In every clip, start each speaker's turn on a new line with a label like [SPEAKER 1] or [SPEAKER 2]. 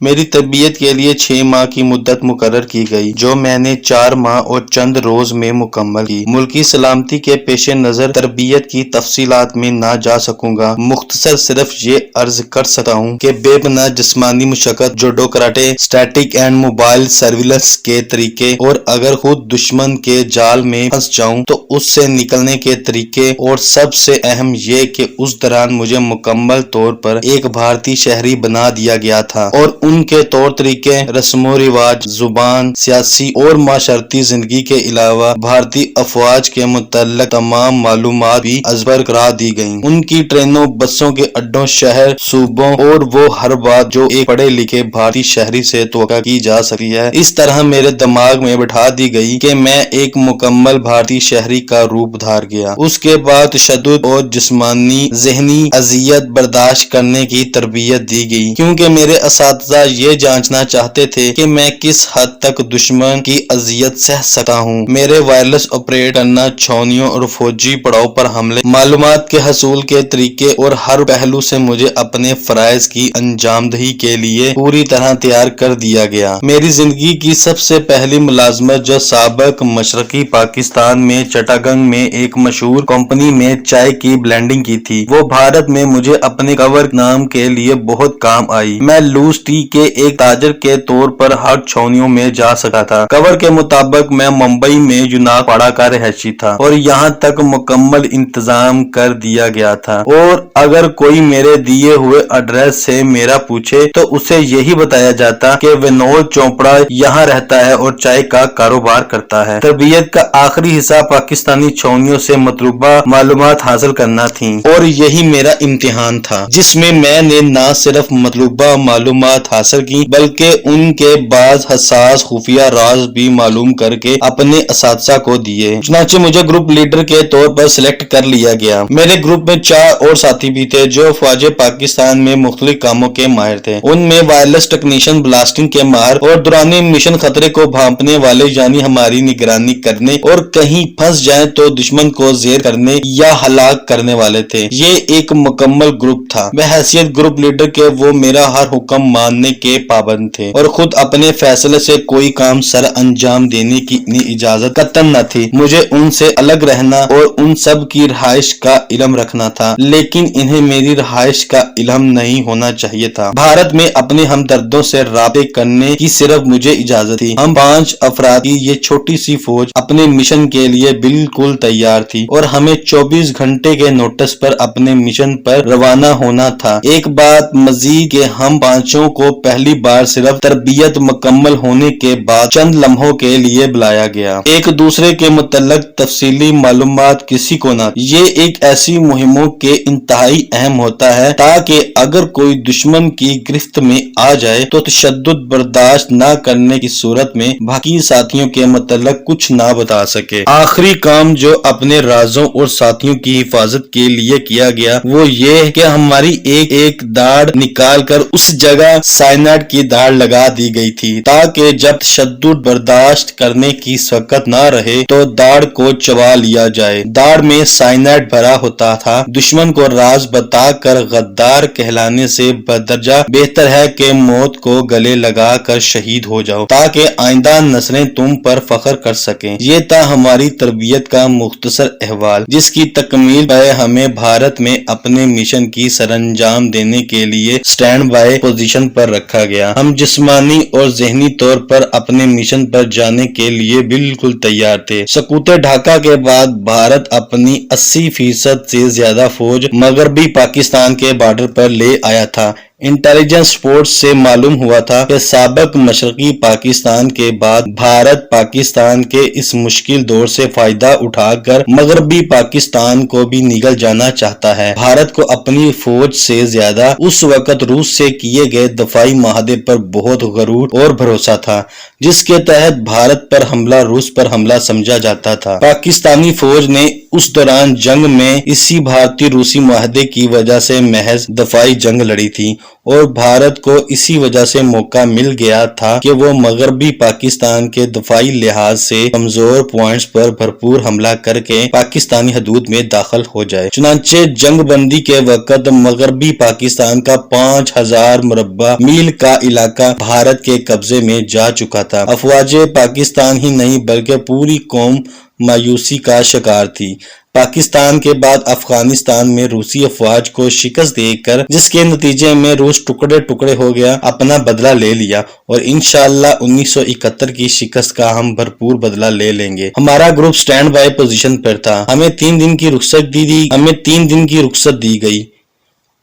[SPEAKER 1] میری تربیت کے لیے 6 ماہ کی مدت مقرر کی گئی، جو میں نے 4 ماہ اور چند روز میں مکمل کی۔ ملکی سلامتی کے پیش نظر تربیت کی تفصیلات میں نہ جا سکوں گا، مختصر صرف یہ عرض کر سکتا ہوں کہ بے پناہ جسمانی مشقت، judo, karate, static and mobile surveillance کے طریقے، اور اگر خود دشمن کے جال میں پھنس جاؤں تو اس سے نکلنے کے طریقے، اور سب سے اہم یہ کہ اس دوران مجھے مکمل طور پر ایک بھارتی شہری بنا دیا گیا تھا، اور ان کے طور طریقے، رسم و رواج، زبان، سیاسی اور معاشرتی زندگی کے علاوہ بھارتی افواج کے متعلق تمام معلومات بھی ازبر کرا دی گئیں۔ ان کی ٹرینوں، بسوں کے اڈوں، شہر، صوبوں اور وہ ہر بات جو ایک پڑھے لکھے بھارتی شہری سے توقع کی جا سکتی ہے، اس طرح میرے دماغ میں بٹھا دی گئی کہ میں ایک مکمل بھارتی شہری کا روپ دھار گیا۔ اس کے بعد تشدد اور جسمانی ذہنی اذیت برداشت کرنے کی تربیت دی گئی، کیونکہ میرے اساتذہ یہ جانچنا چاہتے تھے کہ میں کس حد تک دشمن کی اذیت سہ سکتا ہوں۔ میرے وائرلیس آپریٹ کرنا، چھاؤنیوں اور فوجی پڑاؤ پر حملے، معلومات کے حصول کے طریقے اور ہر پہلو سے مجھے اپنے فرائض کی انجام دہی کے لیے پوری طرح تیار کر دیا گیا۔ میری زندگی کی سب سے پہلی ملازمت، جو سابق مشرقی پاکستان میں چٹاگنگ میں ایک مشہور کمپنی میں چائے کی بلینڈنگ کی تھی، وہ بھارت میں مجھے اپنے کور نام کے لیے بہت کام آئی۔ میں لوز ٹی کے ایک تاجر کے طور پر ہر چھاؤنیوں میں جا سکا تھا۔ کور کے مطابق میں ممبئی میں یوناک پاڑا کا رہائشی تھا اور یہاں تک مکمل انتظام کر دیا گیا تھا، اور اگر کوئی میرے دیے ہوئے ایڈریس سے میرا پوچھے تو اسے یہی بتایا جاتا کہ ونود چوپڑا یہاں رہتا ہے اور چائے کا کاروبار کرتا ہے۔ تربیت کا آخری حصہ پاکستانی چھاؤنیوں سے مطلوبہ معلومات حاصل کرنا تھی، اور یہی میرا امتحان تھا، جس میں میں نے نہ صرف مطلوبہ معلومات حاصل کی بلکہ ان کے بعض حساس خفیہ راز بھی معلوم کر کے اپنے اساتذہ کو دیے۔ چنانچہ مجھے گروپ لیڈر کے طور پر سلیکٹ کر لیا گیا۔ میرے گروپ میں 4 اور ساتھی بھی تھے جو افواج پاکستان میں مختلف کاموں کے ماہر تھے۔ ان میں وائرلیس ٹیکنیشین، بلاسٹنگ کے ماہر، اور دوران مشن خطرے کو بھانپنے والے، یعنی ہماری نگرانی کرنے اور کہیں پھنس جائیں تو دشمن کو زیر کرنے یا ہلاک کرنے والے تھے۔ یہ ایک مکمل گروپ تھا۔ بحیثیت گروپ لیڈر کے وہ میرا ہر حکم ماننے کے پابند تھے، اور خود اپنے فیصلے سے کوئی کام سر انجام دینے کی انہیں اجازت قطعاً نہ تھی۔ مجھے ان سے الگ رہنا اور ان سب کی رہائش کا علم رکھنا تھا، لیکن انہیں میری رہائش کا علم نہیں ہونا چاہیے تھا۔ بھارت میں اپنے ہمدردوں سے رابطے کرنے کی صرف مجھے اجازت تھی۔ ہم 5 افراد کی یہ چھوٹی سی فوج اپنے مشن کے لیے بالکل تیار تھی، اور ہمیں 24 گھنٹے کے نوٹس پر اپنے مشن پر روانہ ہونا تھا۔ ایک بات مزید کہ ہم 5 کو پہلی بار صرف تربیت مکمل ہونے کے بعد چند لمحوں کے لیے بلایا گیا۔ ایک دوسرے کے متعلق تفصیلی معلومات کسی کو نہ۔ یہ ایک ایسی مہموں کے انتہائی اہم ہوتا ہے تاکہ اگر کوئی دشمن کی گرفت میں آ جائے تو تشدد برداشت نہ کرنے کی صورت میں باقی ساتھیوں کے متعلق کچھ نہ بتا سکے۔ آخری کام جو اپنے رازوں اور ساتھیوں کی حفاظت کے لیے کیا گیا وہ یہ کہ ہماری ایک داڑھ نکال کر اس جگہ سائنائڈ کی داڑھ لگا دی گئی تھی، تاکہ جب تشدد برداشت کرنے کی وقت نہ رہے تو داڑھ کو چبا لیا جائے۔ داڑھ میں سائنائڈ بھرا ہوتا تھا۔ دشمن کو راز بتا کر غدار کہلانے سے بدرجہ بہتر ہے کہ موت کو گلے لگا کر شہید ہو جاؤ، تاکہ آئندہ نسلیں تم پر فخر کر سکیں۔ یہ تھا ہماری تربیت کا مختصر احوال، جس کی تکمیل پہ ہمیں بھارت میں اپنے مشن کی سر انجام دینے کے لیے سٹینڈ بائی پوزیشن پر رکھا گیا۔ ہم جسمانی اور ذہنی طور پر اپنے مشن پر جانے کے لیے بالکل تیار تھے۔ سقوط ڈھاکہ کے بعد بھارت اپنی 80% سے زیادہ فوج مغربی پاکستان کے بارڈر پر لے آیا تھا۔ انٹیلیجنس رپورٹ سے معلوم ہوا تھا کہ سابق مشرقی پاکستان کے بعد بھارت پاکستان کے اس مشکل دور سے فائدہ اٹھا کر مغربی پاکستان کو بھی نگل جانا چاہتا ہے۔ بھارت کو اپنی فوج سے زیادہ اس وقت روس سے کیے گئے دفاعی معاہدے پر بہت غرور اور بھروسہ تھا، جس کے تحت بھارت پر حملہ روس پر حملہ سمجھا جاتا تھا۔ پاکستانی فوج نے اس دوران جنگ میں اسی بھارتی روسی معاہدے کی وجہ سے محض دفاعی جنگ لڑی تھی، اور بھارت کو اسی وجہ سے موقع مل گیا تھا کہ وہ مغربی پاکستان کے دفاعی لحاظ سے کمزور پوائنٹس پر بھرپور حملہ کر کے پاکستانی حدود میں داخل ہو جائے۔ چنانچہ جنگ بندی کے وقت مغربی پاکستان کا 5000 مربع میل کا علاقہ بھارت کے قبضے میں جا چکا تھا۔ افواج پاکستان ہی نہیں بلکہ پوری قوم مایوسی کا شکار تھی۔ پاکستان کے بعد افغانستان میں روسی افواج کو شکست دے کر، جس کے نتیجے میں روس ٹکڑے ٹکڑے ہو گیا، اپنا بدلہ لے لیا اور انشاءاللہ 1971 کی شکست کا ہم بھرپور بدلہ لے لیں گے۔ ہمارا گروپ سٹینڈ بائی پوزیشن پر تھا۔ ہمیں 3 دن کی رخصت دی گئی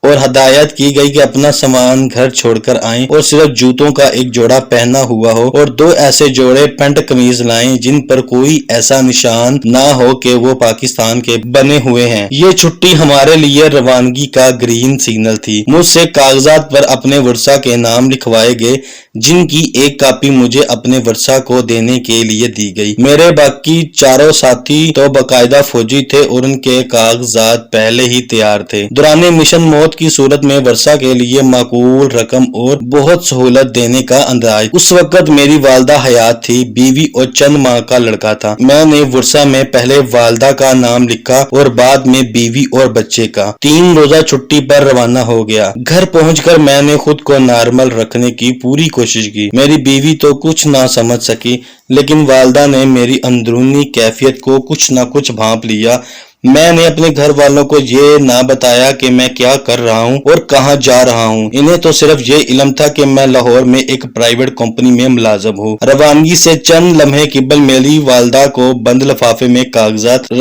[SPEAKER 1] اور ہدایت کی گئی کہ اپنا سامان گھر چھوڑ کر آئیں اور صرف جوتوں کا ایک جوڑا پہنا ہوا ہو اور 2 ایسے جوڑے پینٹ قمیض لائیں جن پر کوئی ایسا نشان نہ ہو کہ وہ پاکستان کے بنے ہوئے ہیں۔ یہ چھٹی ہمارے لیے روانگی کا گرین سگنل تھی۔ مجھ سے کاغذات پر اپنے ورثہ کے نام لکھوائے گئے، جن کی ایک کاپی مجھے اپنے ورثہ کو دینے کے لیے دی گئی۔ میرے باقی 4 ساتھی تو باقاعدہ فوجی تھے اور ان کے کاغذات پہلے ہی تیار تھے۔ دوران مشن موت کی صورت میں ورثہ کے لیے معقول رقم اور بہت سہولت دینے کا انداز۔ اس وقت میری والدہ حیات تھی، بیوی اور چند ماہ کا لڑکا تھا۔ میں نے ورثہ میں پہلے والدہ کا نام لکھا اور بعد میں بیوی اور بچے کا۔ 3 روزہ چھٹی پر روانہ ہو گیا۔ گھر پہنچ کر میں نے خود کو نارمل رکھنے کی پوری کوشش کی۔ میری بیوی تو کچھ نہ سمجھ سکی، لیکن والدہ نے میری اندرونی کیفیت کو کچھ نہ کچھ بھانپ لیا۔ میں نے اپنے گھر والوں کو یہ نہ بتایا کہ میں کیا کر رہا ہوں اور کہاں جا رہا ہوں۔ انہیں تو صرف یہ علم تھا کہ میں لاہور میں ایک پرائیویٹ کمپنی میں ملازم ہوں۔ روانگی سے چند لمحے قبل میری والدہ کو بند لفافے میں کاغذات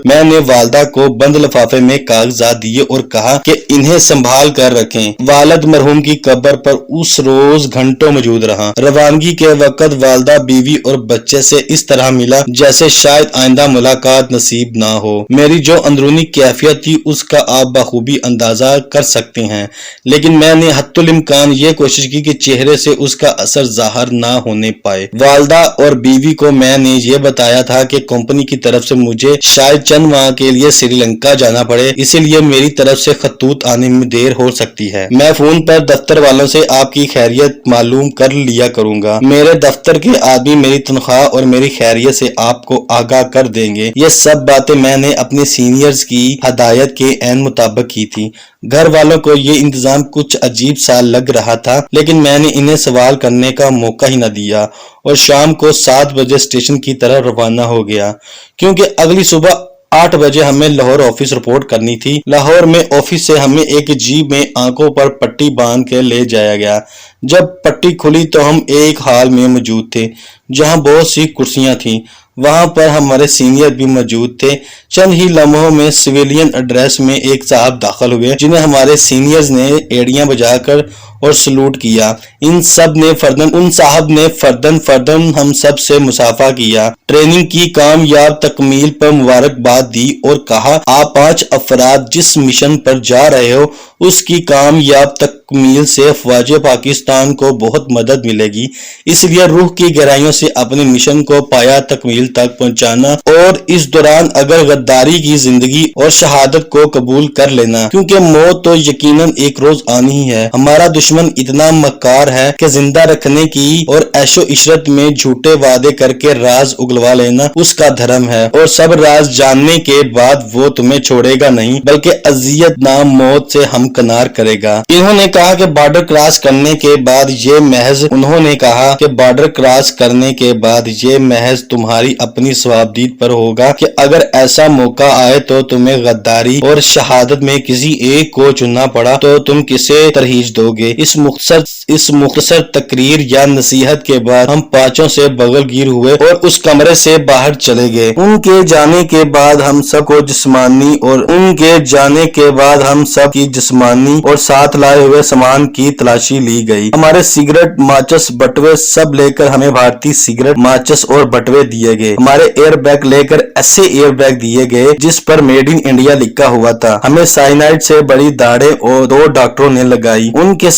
[SPEAKER 1] میں نے والدہ کو بند لفافے میں کاغذات دیے اور کہا کہ انہیں سنبھال کر رکھیں۔ والد مرحوم کی قبر پر اس روز گھنٹوں موجود رہا۔ روانگی کے وقت والدہ بیوی اور بچے سے اس طرح ملا جیسے شاید آئندہ ملاقات نصیب نہ ہو۔ میری جو اندرونی کیفیت تھی اس کا آپ بخوبی اندازہ کر سکتے ہیں، لیکن میں نے حتی الامکان یہ کوشش کی کہ چہرے سے اس کا اثر ظاہر نہ ہونے پائے۔ والدہ اور بیوی کو میں نے یہ بتایا تھا کہ کمپنی کی طرف سے مجھے شاید چند ماہ کے لیے سری لنکا جانا پڑے، اسی لیے میری طرف سے خطوط آنے میں دیر ہو سکتی ہے۔ میں فون پر دفتر والوں سے آپ کی خیریت معلوم کر لیا کروں گا۔ میرے دفتر کے آدمی میری تنخواہ اور میری خیریت سے آپ کو آگاہ کر دیں گے۔ یہ سب باتیں میں نے اپنے سینئرز کی ہدایت کے عین مطابق کی تھی۔ گھر والوں کو یہ انتظام کچھ عجیب سا لگ رہا تھا، لیکن میں نے انہیں سوال کرنے کا موقع ہی نہ دیا اور شام کو 7 بجے اسٹیشن کی طرف روانہ ہو گیا، کیونکہ اگلی صبح 8 بجے ہمیں لاہور آفس رپورٹ کرنی تھی۔ لاہور میں آفس سے ہمیں ایک جیپ میں آنکھوں پر پٹی باندھ کے لے جایا گیا۔ جب پٹی کھلی تو ہم ایک ہال میں موجود تھے جہاں بہت سی کرسیاں تھیں۔ وہاں پر ہمارے سینئر بھی موجود تھے۔ چند ہی لمحوں میں سویلین ایڈریس میں ایک صاحب داخل ہوئے جنہیں ہمارے سینئرز نے ایڑیاں بجا کر اور سلوٹ کیا۔ ان صاحب نے فردن ہم سب سے مصافحہ کیا، ٹریننگ کی کامیاب تکمیل پر مبارکباد دی اور کہا آپ 5 افراد جس مشن پر جا رہے ہو اس کی کامیاب تکمیل سے افواج پاکستان کو بہت مدد ملے گی، اس لیے روح کی گہرائیوں سے اپنے مشن کو پایا تکمیل تک پہنچانا اور اس دوران اگر غداری کی زندگی اور شہادت کو قبول کر لینا، کیونکہ موت تو یقیناً ایک روز آنی ہی ہے۔ ہمارا دشمن اتنا مکار ہے کہ زندہ رکھنے کی اور عیش و عشرت میں جھوٹے وعدے کر کے راز اگلوا لینا اس کا دھرم ہے، اور سب راز جاننے کے بعد وہ تمہیں چھوڑے گا نہیں بلکہ اذیت نام موت سے ہمکنار کرے گا۔ انہوں نے کہا کہ بارڈر کراس کرنے کے بعد یہ محض تمہاری اپنی ثوابدید پر ہوگا کہ اگر ایسا موقع آئے تو تمہیں غداری اور شہادت میں کسی ایک کو چننا پڑا تو تم کسے ترجیح دو گے؟ اس مختصر تقریر یا نصیحت کے بعد ہم 5 سے بغل گیر ہوئے اور اس کمرے سے باہر چلے گئے۔ ان کے جانے کے بعد ہم سب کی جسمانی اور ساتھ لائے ہوئے سامان کی تلاشی لی گئی۔ ہمارے سگریٹ، ماچس، بٹوے سب لے کر ہمیں بھارتی سگریٹ، ماچس اور بٹوے دیے گئے۔ ہمارے ایئر بیگ لے کر ایسے ایئر بیگ دیے گئے جس پر میڈ ان انڈیا لکھا ہوا تھا۔ ہمیں سائنائڈ سے بڑی داڑیں اور 2 ڈاکٹروں نے لگائی۔ ان کے